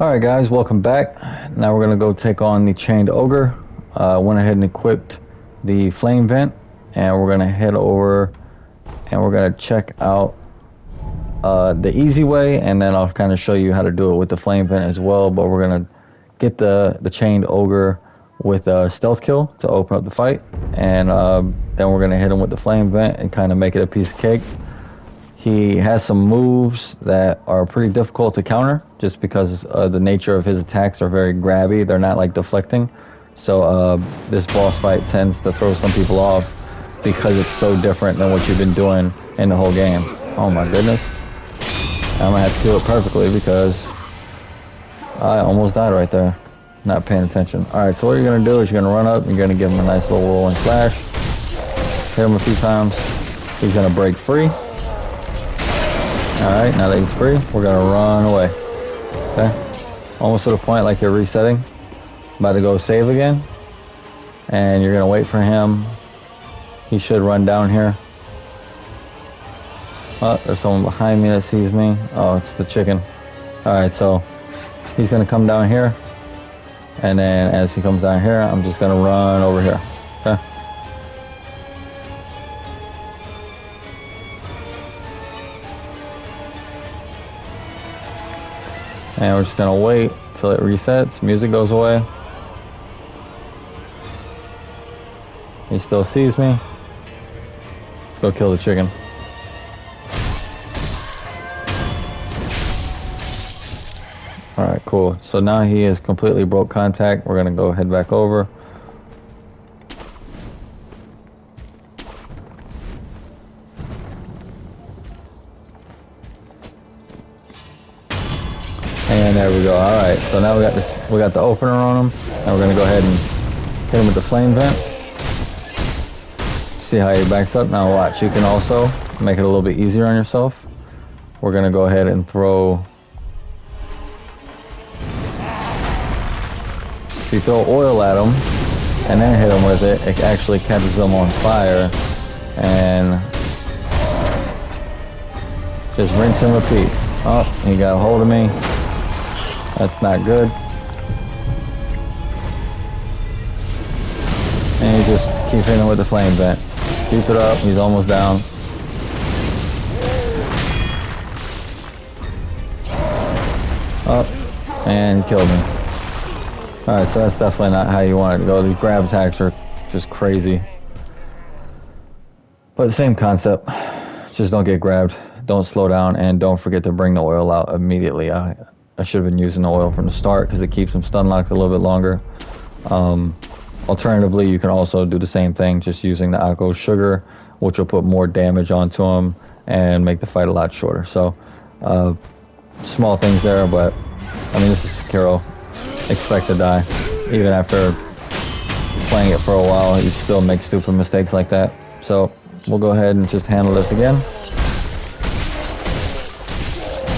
Alright guys, welcome back. Now we're going to go take on the chained ogre. Went ahead and equipped the flame vent, and we're going to head over and we're going to check out the easy way, and then I'll kind of show you how to do it with the flame vent as well. But we're going to get the chained ogre with a stealth kill to open up the fight, and then we're going to hit him with the flame vent and kind of make it a piece of cake. He has some moves that are pretty difficult to counter just because the nature of his attacks are very grabby. They're not like deflecting. So this boss fight tends to throw some people off because it's so different than what you've been doing in the whole game. Oh my goodness. I'm gonna have to do it perfectly because I almost died right there. Not paying attention. Alright, so what you're gonna do is you're gonna run up, you're gonna give him a nice little rolling slash. Hit him a few times. He's gonna break free. Alright, now that he's free, we're gonna run away. Okay? Almost to the point like you're resetting. About to go save again. And you're gonna wait for him. He should run down here. Oh, there's someone behind me that sees me. Oh, it's the chicken. Alright, so he's gonna come down here. And then as he comes down here, I'm just gonna run over here. Okay? And we're just gonna wait till it resets, music goes away. He still sees me. Let's go kill the chicken. Alright, cool. So now he has completely broke contact. We're gonna go head back over. And there we go. All right. So now we got the opener on him, and we're gonna go ahead and hit him with the flame vent. See how he backs up. Now watch. You can also make it a little bit easier on yourself. We're gonna go ahead and throw. If you throw oil at him and then hit him with it, it actually catches them on fire, and just rinse and repeat. Oh, he got a hold of me. That's not good. And you just keep hitting him with the flame vent. Keep it up. He's almost down. Up. And he killed me. Alright, so that's definitely not how you want it to go. These grab attacks are just crazy. But the same concept. Just don't get grabbed. Don't slow down. And don't forget to bring the oil out immediately. I should have been using the oil from the start because it keeps him stun locked a little bit longer. Alternatively, you can also do the same thing just using the alcohol sugar, which will put more damage onto him and make the fight a lot shorter. So small things there, but I mean, this is Sekiro. Expect to die. Even after playing it for a while, you still make stupid mistakes like that. So we'll go ahead and just handle this again.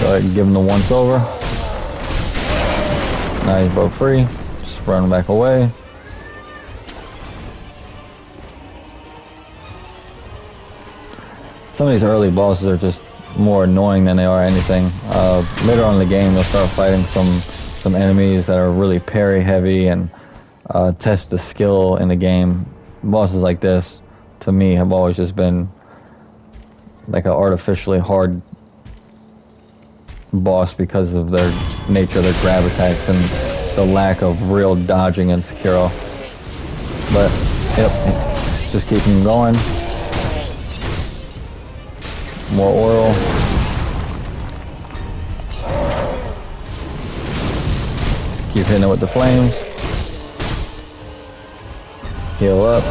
Go ahead and give him the once over. Now he's broke free. Just run back away. Some of these early bosses are just more annoying than they are anything. Later on in the game, you'll start fighting some enemies that are really parry heavy and test the skill in the game. Bosses like this, to me, have always just been like an artificially hard boss because of their nature, their grab attacks, and the lack of real dodging in Sekiro. But yep, just keep them going. More oil. Keep hitting it with the flames. Heal up.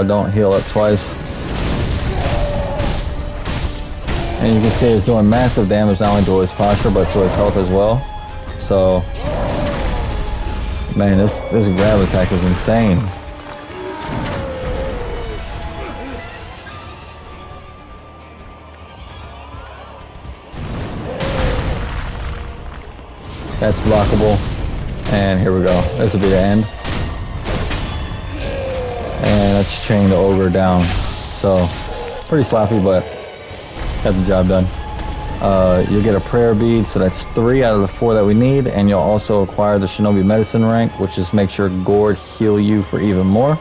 Don't heal up twice. And you can see it's doing massive damage not only to his posture but to his health as well. So, man, this grab attack is insane. That's blockable. And here we go. This will be the end. And let's chain the ogre down. So, pretty sloppy, but got the job done. You'll get a prayer bead, so that's 3 out of the 4 that we need, and you'll also acquire the Shinobi Medicine rank, which just makes your gourd heal you for even more.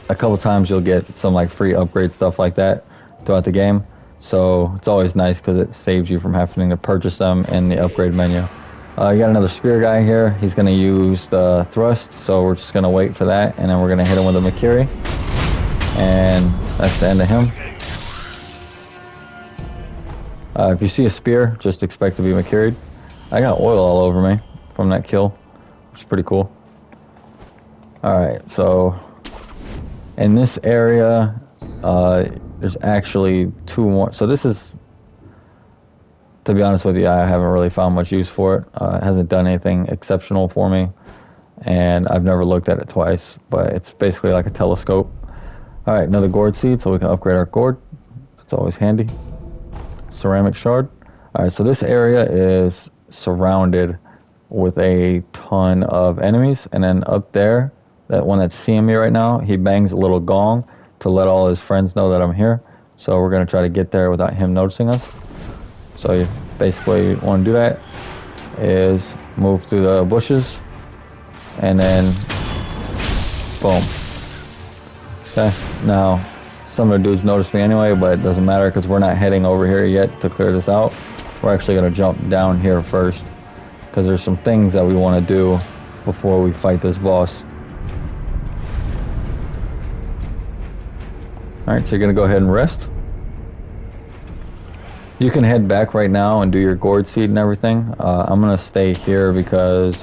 A couple times you'll get some like free upgrade stuff like that throughout the game, so it's always nice because it saves you from having to purchase them in the upgrade menu. You got another spear guy here. He's going to use the thrust, so we're just going to wait for that, and then we're going to hit him with a Makiri, and that's the end of him. If you see a spear, just expect to be Makiri'd. I got oil all over me from that kill, which is pretty cool. Alright, so in this area, there's actually 2 more. So this is, to be honest with you, I haven't really found much use for it. It hasn't done anything exceptional for me, and I've never looked at it twice, but it's basically like a telescope. Alright, another gourd seed, so we can upgrade our gourd. That's always handy. Ceramic shard. Alright, so this area is surrounded with a ton of enemies, and then up there, that one that's seeing me right now, he bangs a little gong to let all his friends know that I'm here. So we're going to try to get there without him noticing us. So you basically want to do that is move through the bushes, and then boom. Okay, now some of the dudes noticed me anyway, but it doesn't matter because we're not heading over here yet to clear this out. We're actually going to jump down here first because there's some things that we want to do before we fight this boss. Alright, so you're going to go ahead and rest. You can head back right now and do your gourd seed and everything. I'm going to stay here because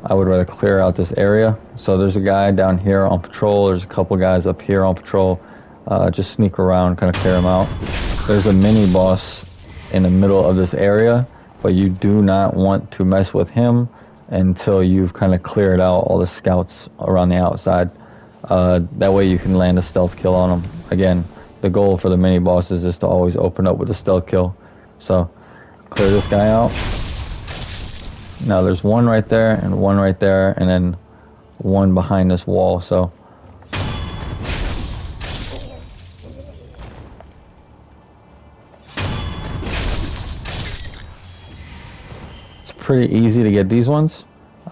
I would rather clear out this area. So there's a guy down here on patrol. There's a couple guys up here on patrol. Just sneak around, kind of clear them out. There's a mini boss in the middle of this area, but you do not want to mess with him until you've kind of cleared out all the scouts around the outside. That way you can land a stealth kill on him. Again, the goal for the mini bosses is to always open up with a stealth kill. So clear this guy out. Now there's one right there and one right there, and then one behind this wall. So it's pretty easy to get these ones.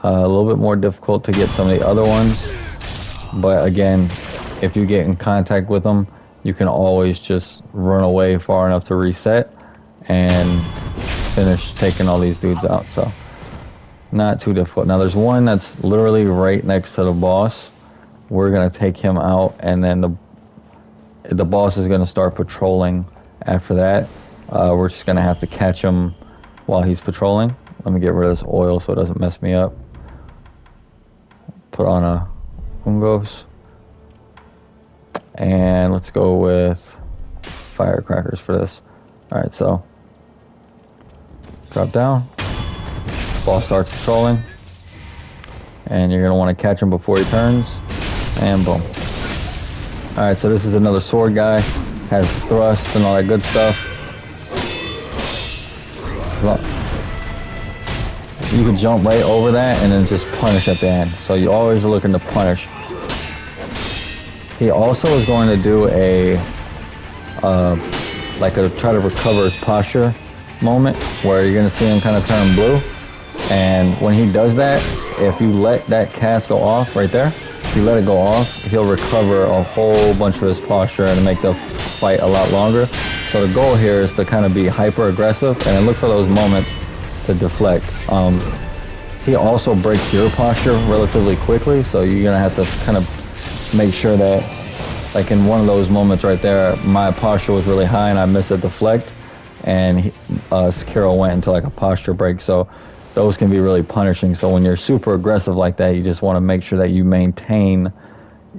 A little bit more difficult to get some of the other ones, but again, if you get in contact with them, you can always just run away far enough to reset and finish taking all these dudes out. So not too difficult. Now there's one that's literally right next to the boss. We're gonna take him out, and then the boss is gonna start patrolling after that. We're just gonna have to catch him while he's patrolling. Let me get rid of this oil so it doesn't mess me up. Put on a Ungos. And let's go with firecrackers for this. Alright, so drop down. Boss starts patrolling. And you're going to want to catch him before he turns. And boom. Alright, so this is another sword guy. Has thrust and all that good stuff. You can jump right over that and then just punish at the end. So you always are looking to punish. He also is going to do a try to recover his posture moment, where you're going to see him kind of turn blue. And when he does that, if you let that cast go off right there, if you let it go off, he'll recover a whole bunch of his posture and make the fight a lot longer. So the goal here is to kind of be hyper aggressive and then look for those moments to deflect. He also breaks your posture relatively quickly, so you're going to have to kind of make sure that, like in one of those moments right there, my posture was really high and I missed a deflect, and Sekiro went into like a posture break. So those can be really punishing. So when you're super aggressive like that, you just want to make sure that you maintain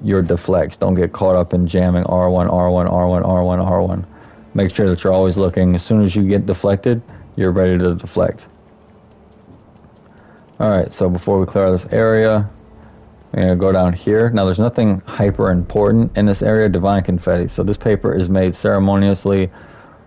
your deflects. Don't get caught up in jamming R1, R1, R1, R1, R1. Make sure that you're always looking. As soon as you get deflected, you're ready to deflect. Alright, so before we clear out this area, we're going to go down here. Now there's nothing hyper important in this area. Divine confetti. So this paper is made ceremoniously,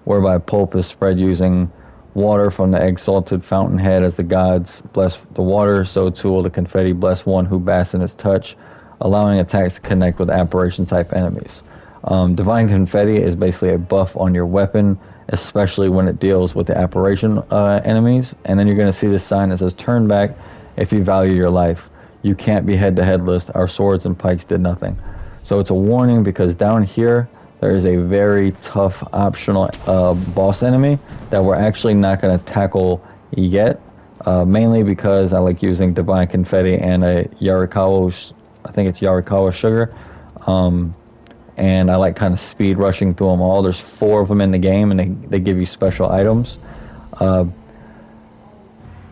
whereby pulp is spread using water from the egg-salted fountainhead. As the gods bless the water, so too will the confetti bless one who basks in its touch, allowing attacks to connect with apparition-type enemies. Divine Confetti is basically a buff on your weapon, especially when it deals with the apparition enemies. And then you're going to see this sign that says turn back if you value your life. You can't be head to headless. Our swords and pikes did nothing. So it's a warning because down here there is a very tough optional boss enemy that we're actually not going to tackle yet. Mainly because I like using Divine Confetti and a Yarikawa, I think it's Yarikawa Sugar. And I like kind of speed rushing through them all. There's 4 of them in the game, and they give you special items.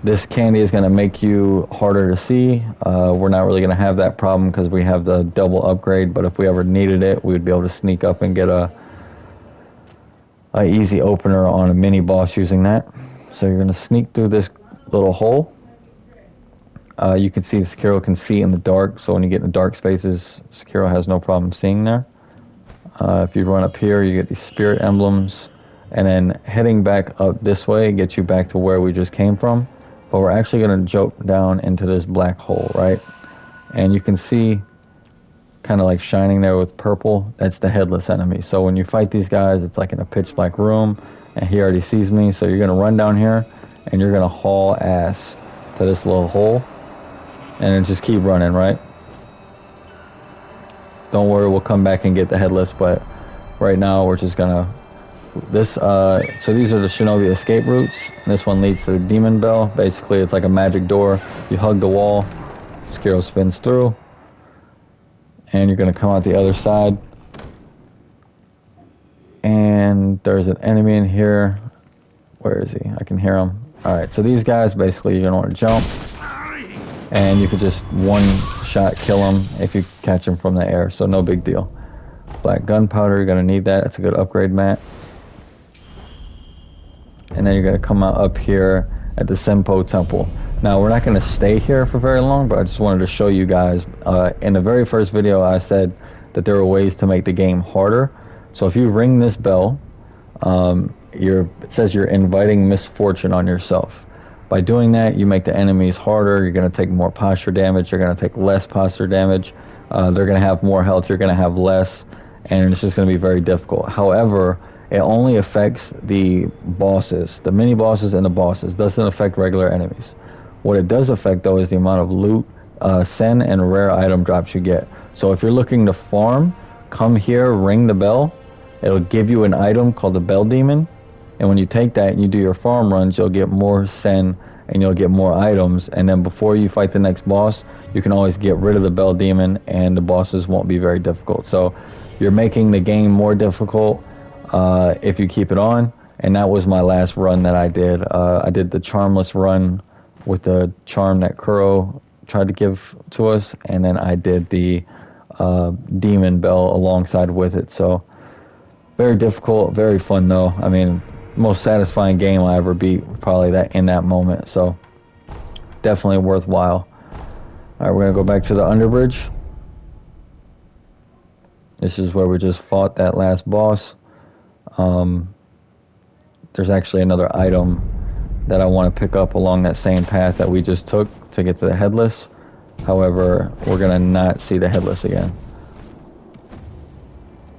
This candy is going to make you harder to see. We're not really going to have that problem because we have the double upgrade, but if we ever needed it, we would be able to sneak up and get a easy opener on a mini boss using that. So you're going to sneak through this little hole. You can see Sekiro can see in the dark, so when you get in the dark spaces, Sekiro has no problem seeing there. If you run up here, you get these spirit emblems, and then heading back up this way gets you back to where we just came from. But we're actually going to jump down into this black hole, right? And you can see kind of like shining there with purple, that's the headless enemy. So when you fight these guys, it's like in a pitch black room, and he already sees me, so you're going to run down here, and you're going to haul ass to this little hole, and then just keep running, right? Don't worry, we'll come back and get the headless, but right now we're just going to so these are the shinobi escape routes. This one leads to the demon bell. Basically, it's like a magic door. You hug the wall, Sekiro spins through, and you're going to come out the other side. And there's an enemy in here. Where is he? I can hear him. Alright, so these guys, basically, you're going to want to jump, and you could just one-shot kill them if you catch them from the air, so no big deal. Black gunpowder, you're going to need that. That's a good upgrade mat. And then you're going to come out up here at the Senpo Temple. Now, we're not going to stay here for very long, but I just wanted to show you guys. In the very first video, I said that there were ways to make the game harder. So if you ring this bell, it says you're inviting misfortune on yourself. By doing that, you make the enemies harder. You're going to take more posture damage. You're going to take less posture damage. They're going to have more health. You're going to have less. And it's just going to be very difficult. However, it only affects the bosses, the mini bosses and the bosses. It doesn't affect regular enemies. What it does affect, though, is the amount of loot, sen, and rare item drops you get. So if you're looking to farm, come here, ring the bell. It'll give you an item called the Bell Demon. And when you take that and you do your farm runs, you'll get more sen and you'll get more items. And then before you fight the next boss, you can always get rid of the Bell Demon and the bosses won't be very difficult. So you're making the game more difficult if you keep it on. And that was my last run that I did. I did the charmless run with the charm that Kuro tried to give to us, and then I did the demon bell alongside with it. So very difficult, very fun though. I mean, most satisfying game I ever beat, probably that in that moment. So definitely worthwhile. All right, we're gonna go back to the underbridge. This is where we just fought that last boss. There's actually another item that I want to pick up along that same path that we just took to get to the headless. However, we're going to not see the headless again.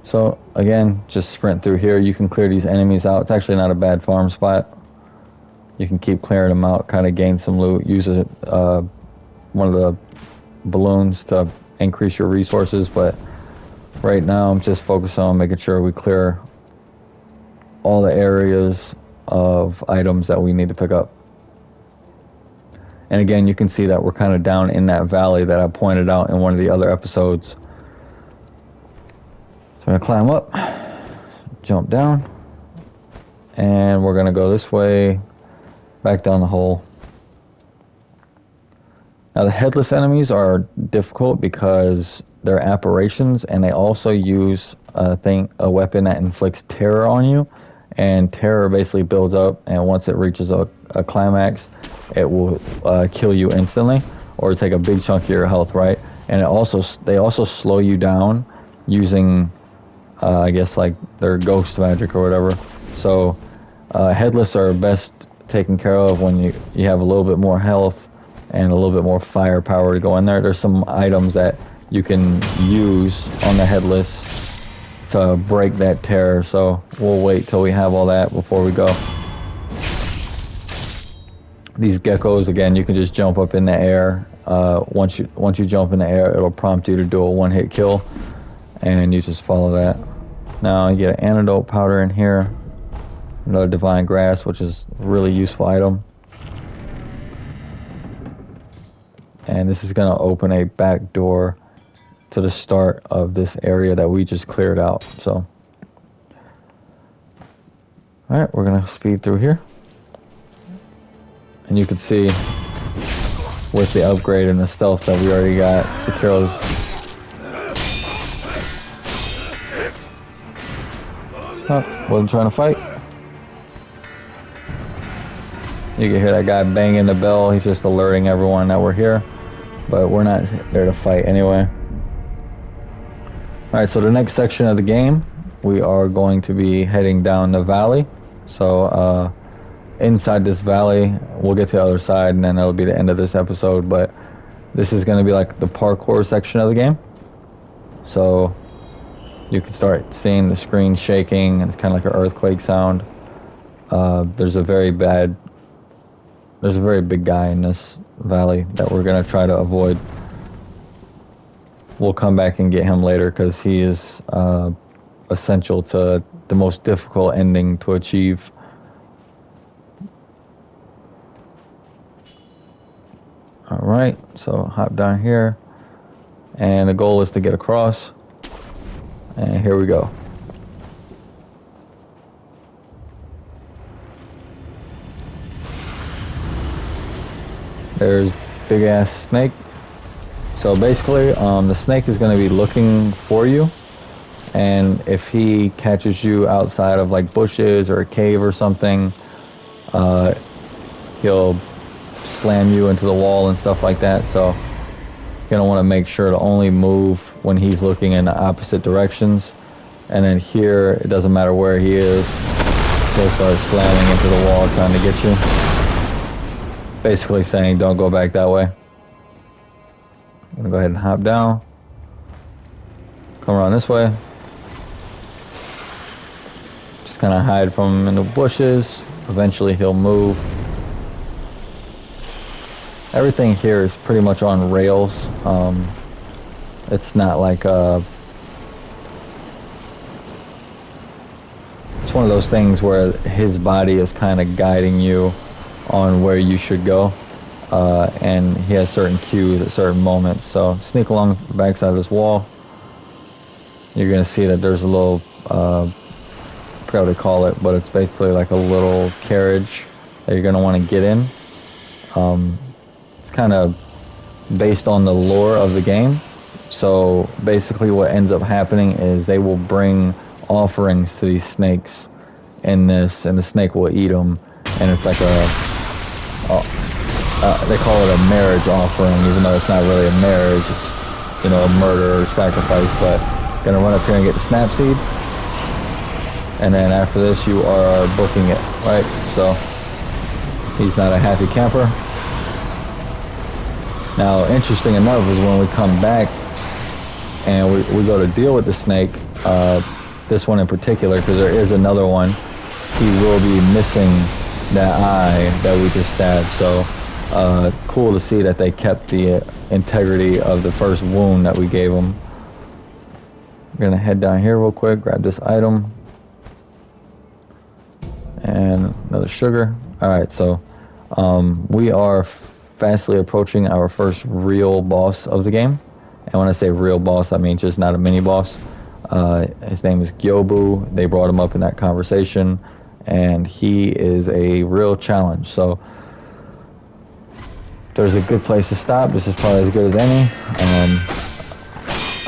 So again, just sprint through here. You can clear these enemies out. It's actually not a bad farm spot. You can keep clearing them out, kind of gain some loot. Use one of the balloons to increase your resources, but right now I'm just focused on making sure we clear all the areas of items that we need to pick up. And again, you can see that we're kind of down in that valley that I pointed out in one of the other episodes. So I'm going to climb up, jump down, and we're going to go this way, back down the hole. Now the headless enemies are difficult because they're apparitions, and they also use a weapon that inflicts terror on you. And terror basically builds up, and once it reaches a climax, it will kill you instantly, or take a big chunk of your health, right? And they also slow you down using, I guess, like their ghost magic or whatever. So headless are best taken care of when you have a little bit more health and a little bit more firepower to go in there. There's some items that you can use on the headless to break that terror. So we'll wait till we have all that before we go. These geckos, again, you can just jump up in the air. Once you jump in the air, it'll prompt you to do a one-hit kill, and you just follow that. Now you get an antidote powder in here, another divine grass, which is a really useful item. And this is going to open a back door to the start of this area that we just cleared out. So, alright, we're going to speed through here. And you can see with the upgrade and the stealth that we already got, Sekiro's. Oh, wasn't trying to fight. You can hear that guy banging the bell. He's just alerting everyone that we're here. But we're not there to fight anyway. Alright, so the next section of the game, we are going to be heading down the valley. So, inside this valley, we'll get to the other side, and then that'll be the end of this episode. But this is going to be like the parkour section of the game. So, you can start seeing the screen shaking, and it's kind of like an earthquake sound. There's a very big guy in this valley that we're going to try to avoid. We'll come back and get him later because he is essential to the most difficult ending to achieve. Alright, so hop down here, and the goal is to get across, and here we go. There's big ass snake. So basically, the snake is going to be looking for you, and if he catches you outside of like bushes or a cave or something, he'll slam you into the wall and stuff like that. So you're going to want to make sure to only move when he's looking in the opposite directions. And then here, it doesn't matter where he is, he'll start slamming into the wall trying to get you. Basically saying, don't go back that way. I'm going to go ahead and hop down. Come around this way. Just kind of hide from him in the bushes. Eventually he'll move. Everything here is pretty much on rails. It's not like it's one of those things where his body is kind of guiding you on where you should go, and he has certain cues at certain moments. So sneak along the backside of this wall. You're gonna see that there's a little I forgot what they call it, but it's basically like a little carriage that you're gonna want to get in. It's kind of based on the lore of the game. So basically what ends up happening is they will bring offerings to these snakes in this, and the snake will eat them, and it's like they call it a marriage offering, even though it's not really a marriage. It's, you know, a murder or sacrifice. But gonna run up here and get the snap seed, and then after this you are booking it, right? So he's not a happy camper. Now, interesting enough is when we come back and we go to deal with the snake, this one in particular, because there is another one, he will be missing that eye that we just stabbed. So cool to see that they kept the integrity of the first wound that we gave him. We're gonna head down here real quick, grab this item and another sugar. All right, so we are fastly approaching our first real boss of the game. And when I say real boss, I mean just not a mini boss. His name is Gyobu. They brought him up in that conversation, and he is a real challenge. So there's a good place to stop. This is probably as good as any.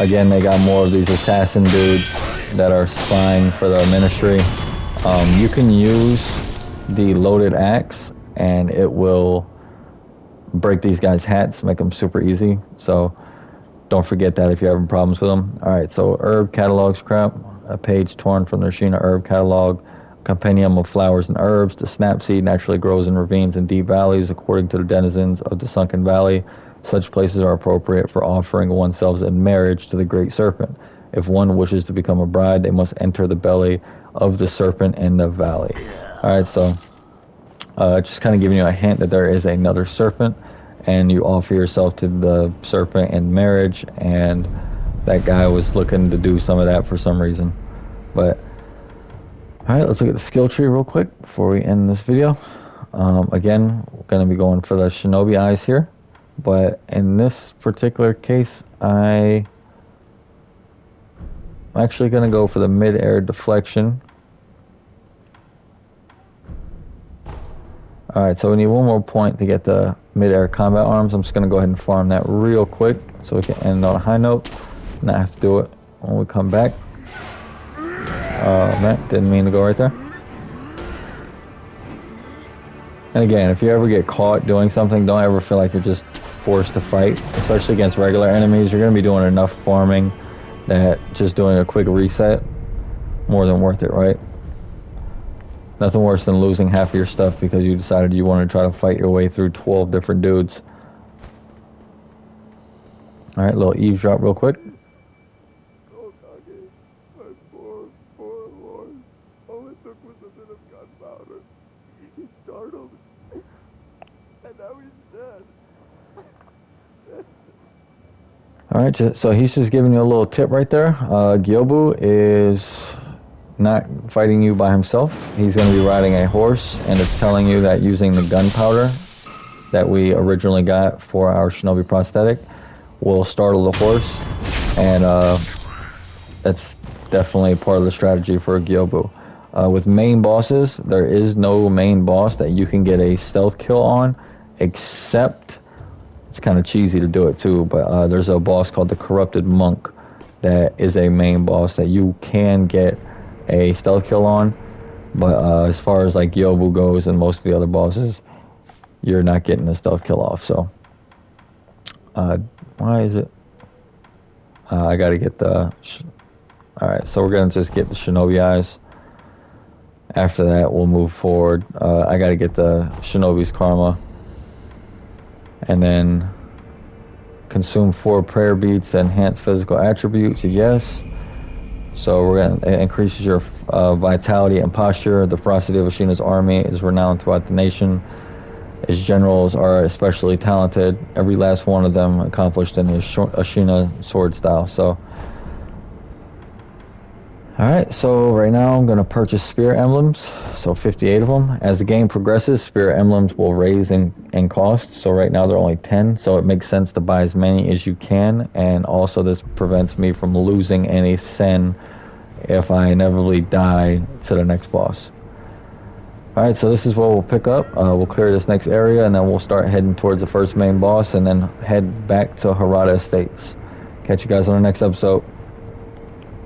Again, they got more of these assassin dudes that are spying for the ministry. You can use the loaded axe, and it will break these guys' hats, make them super easy. So don't forget that if you're having problems with them. All right, so herb catalog scrap, a page torn from the Ashina herb catalog, compendium of flowers and herbs. The snapseed naturally grows in ravines and deep valleys according to the denizens of the sunken valley. Such places are appropriate for offering oneself in marriage to the great serpent. If one wishes to become a bride, they must enter the belly of the serpent in the valley. Alright, so just kind of giving you a hint that there is another serpent, and you offer yourself to the serpent in marriage, and that guy was looking to do some of that for some reason. But alright, let's look at the skill tree real quick before we end this video. Again, we're going to be going for the shinobi eyes here, but in this particular case, I'm actually going to go for the mid-air deflection. Alright, so we need one more point to get the mid-air combat arms. I'm just going to go ahead and farm that real quick so we can end on a high note. Not have to do it when we come back. Man, didn't mean to go right there. And again, if you ever get caught doing something, don't ever feel like you're just forced to fight, especially against regular enemies. You're going to be doing enough farming that just doing a quick reset, more than worth it, right? Nothing worse than losing half of your stuff because you decided you want to try to fight your way through 12 different dudes. Alright, little eavesdrop real quick. All it took was a bit of gunpowder. He startled, and now he's dead. Alright, so he's just giving you a little tip right there. Gyobu is not fighting you by himself. He's going to be riding a horse, and it's telling you that using the gunpowder that we originally got for our shinobi prosthetic will startle the horse, and that's definitely part of the strategy for Gyobu. With main bosses, there is no main boss that you can get a stealth kill on, except it's kind of cheesy to do it too, but there's a boss called the Corrupted Monk that is a main boss that you can get a stealth kill on, but as far as like Gyobu goes and most of the other bosses, you're not getting a stealth kill off. So why is it I gotta get the alright, so we're gonna just get the shinobi eyes. After that we'll move forward. I gotta get the shinobi's karma, and then consume 4 prayer beats, enhance physical attributes, yes. So we're going to increase your vitality and posture. The ferocity of Ashina's army is renowned throughout the nation. His generals are especially talented. Every last one of them accomplished in his Ashina sword style. So, alright, so right now I'm going to purchase spirit emblems. So 58 of them. As the game progresses, spirit emblems will raise in cost. So right now they're only 10. So it makes sense to buy as many as you can. And also this prevents me from losing any sen if I inevitably die to the next boss. Alright, so this is what we'll pick up. We'll clear this next area, and then we'll start heading towards the first main boss, and then head back to Harada Estates. Catch you guys on the next episode.